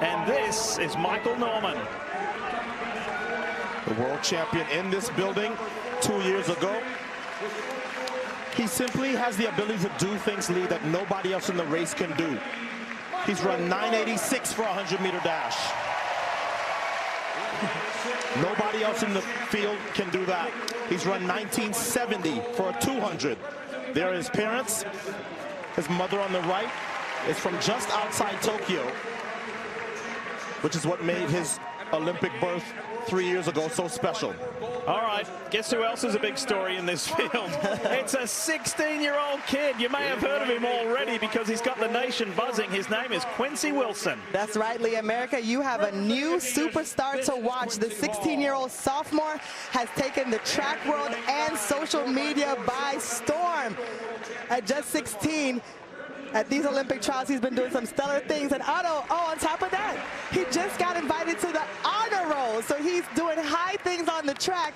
And this is Michael Norman. The world champion in this building 2 years ago. He simply has the ability to do things, Lee, that nobody else in the race can do. He's run 986 for a 100-meter dash. Nobody else in the field can do that. He's run 1970 for a 200. There are his parents. His mother on the right is from just outside Tokyo, which is what made his Olympic birth 3 years ago so special. All right, guess who else is a big story in this field? It's a 16-year-old kid. You may have heard of him already because he's got the nation buzzing. His name is Quincy Wilson. That's right, Lee. America, you have a new superstar to watch. The 16-year-old sophomore has taken the track world and social media by storm. At just 16, at these Olympic trials, he's been doing some stellar things. And Otto, on top of that, he just got invited to the honor roll. So he's doing high things on the track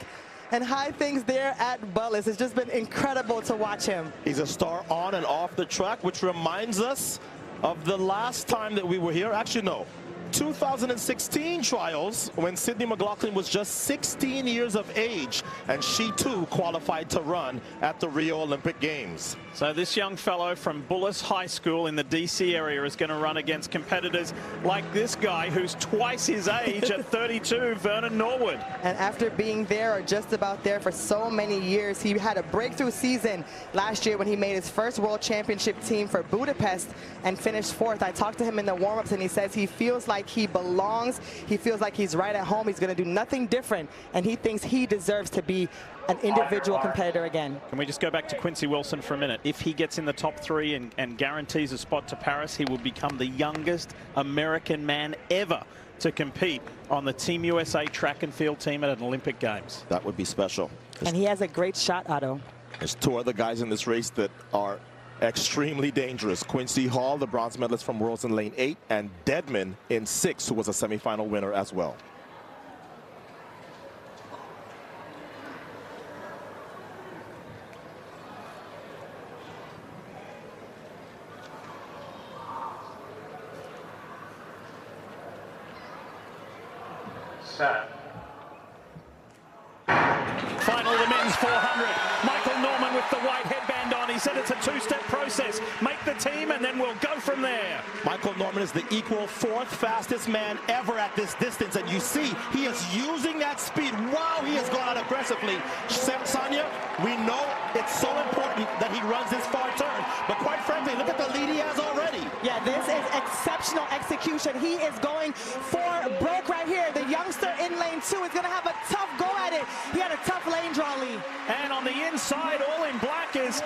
and high things there at Bullis. It's just been incredible to watch him. He's a star on and off the track, which reminds us of the last time that we were here. Actually, no. 2016 trials when Sydney McLaughlin was just 16 years of age, and she too qualified to run at the Rio Olympic Games. So this young fellow from Bullis High School in the DC area is going to run against competitors like this guy who's twice his age at 32, Vernon Norwood. And after being there or just about there for so many years, he had a breakthrough season last year when he made his first World Championship team for Budapest and finished fourth. I talked to him in the warm-ups and he says he feels like he belongs. He feels like he's right at home. He's going to do nothing different, and he thinks he deserves to be an individual competitor again. Can we just go back to Quincy Wilson for a minute? If he gets in the top three and guarantees a spot to Paris, he will become the youngest American man ever to compete on the Team USA track and field team at an Olympic Games. That would be special. And he has a great shot, Otto. There's two other guys in this race that are extremely dangerous. Quincy Hall, the bronze medalist from Worlds in lane 8, and Deadman in 6, who was a semifinal winner as well. Set. Final of the men's 400. Michael Norman with the white headband on. He said it's a two-step process. Make the team and then we'll go from there. Michael Norman is the equal 4th fastest man ever at this distance, and you see he is using that speed. Wow, he has gone out aggressively. Sonia, we know it's so important that he runs this far turn, but quite frankly, look at the lead he has already. Yeah, this is exceptional execution. He is going for broke right here. The youngster in lane 2 is going to have a tough go at it. He had a tough lane draw lead. And on the inside, all in black is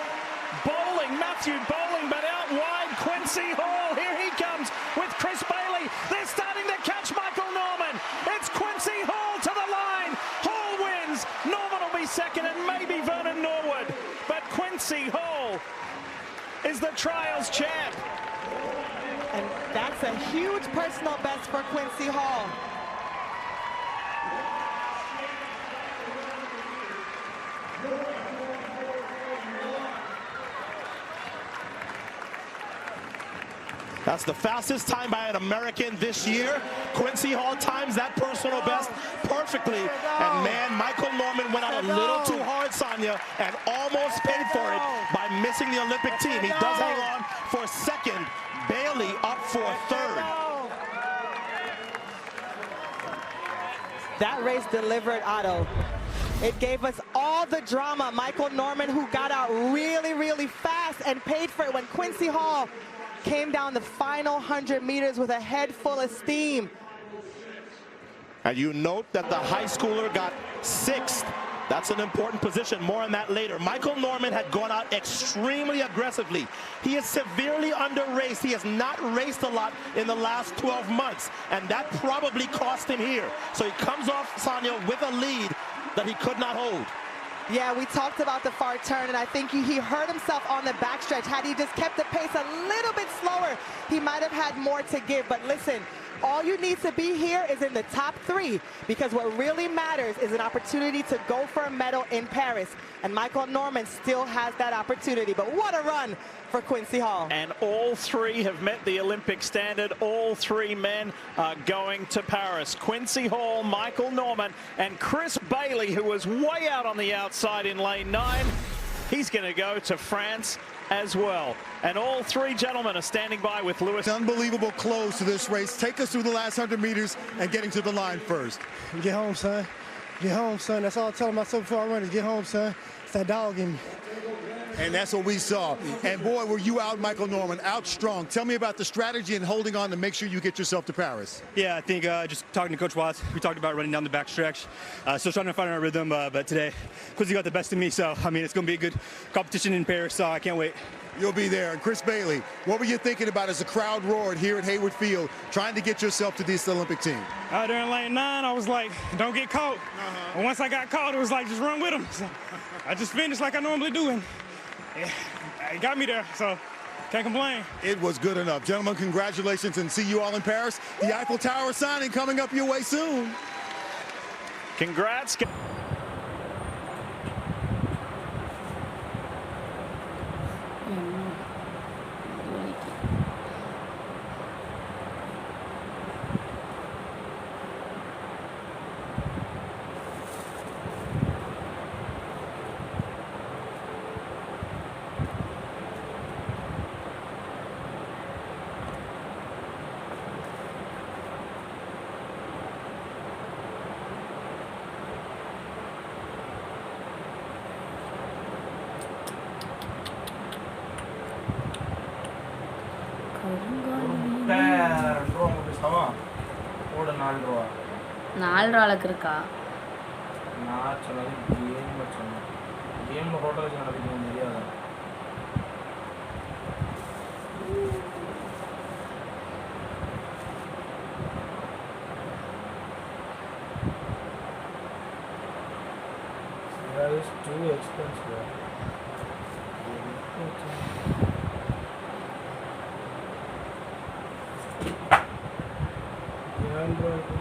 Bowling, Matthew Bowling, but out wide, Quincy Hall. Here he comes with Chris Bailey. They're starting to catch Michael Norman. It's Quincy Hall to the line. Hall wins. Norman will be second and maybe Vernon Norwood. But Quincy Hall is the trials champ. And that's a huge personal best for Quincy Hall. That's the fastest time by an American this year. Quincy Hall times that personal best perfectly. And man, Michael Norman went out a little too hard, Sonia, and almost paid for it by missing the Olympic team. He does hang on for second. Bailey up for third. That race delivered, Otto. It gave us all the drama. Michael Norman, who got out really, really fast and paid for it when Quincy Hall came down the final 100 meters with a head full of steam. And you note that the high schooler got 6th. That's an important position. More on that later. Michael Norman had gone out extremely aggressively. He is severely under-raced. He has not raced a lot in the last 12 months, and that probably cost him here. So he comes off, Sonia, with a lead that he could not hold. Yeah, we talked about the far turn, and I think he hurt himself on the backstretch. Had he just kept the pace a little bit slower, he might have had more to give. But listen, All you need to be here is in the top 3, because what really matters is an opportunity to go for a medal in Paris. And Michael Norman still has that opportunity. But what a run for Quincy Hall. And all 3 have met the Olympic standard. All 3 men are going to Paris. Quincy Hall, Michael Norman, and Chris Bailey, who was way out on the outside in lane 9. He's going to go to France as well. And all 3 gentlemen are standing by with Lewis. Unbelievable close to this race. Take us through the last 100 meters and getting to the line first. Get home, son. Get home, son. That's all I'm telling myself before I run is get home, son. It's that dog in me. And that's what we saw. And boy, were you out, Michael Norman, out strong. Tell me about the strategy and holding on to make sure you get yourself to Paris. Yeah, I think just talking to Coach Watts, we talked about running down the back stretch. Still trying to find our rhythm, but today, Quincy got the best of me. So, I mean, it's going to be a good competition in Paris, so I can't wait. You'll be there. And Chris Bailey, what were you thinking about as the crowd roared here at Hayward Field, trying to get yourself to this Olympic team? During lane 9, I was like, don't get caught. And once I got caught, it was like, just run with him. So I just finished like I normally do, and it got me there, so can't complain. It was good enough. Gentlemen, congratulations, and see you all in Paris. The Eiffel Tower signing coming up your way soon. Congrats. ₹4 இருக்கா நான் சொன்னது game சொன்னேன் கேம்ல hotel நடக்குது தெரியாதா That is too expensive. Yeah, I'm going to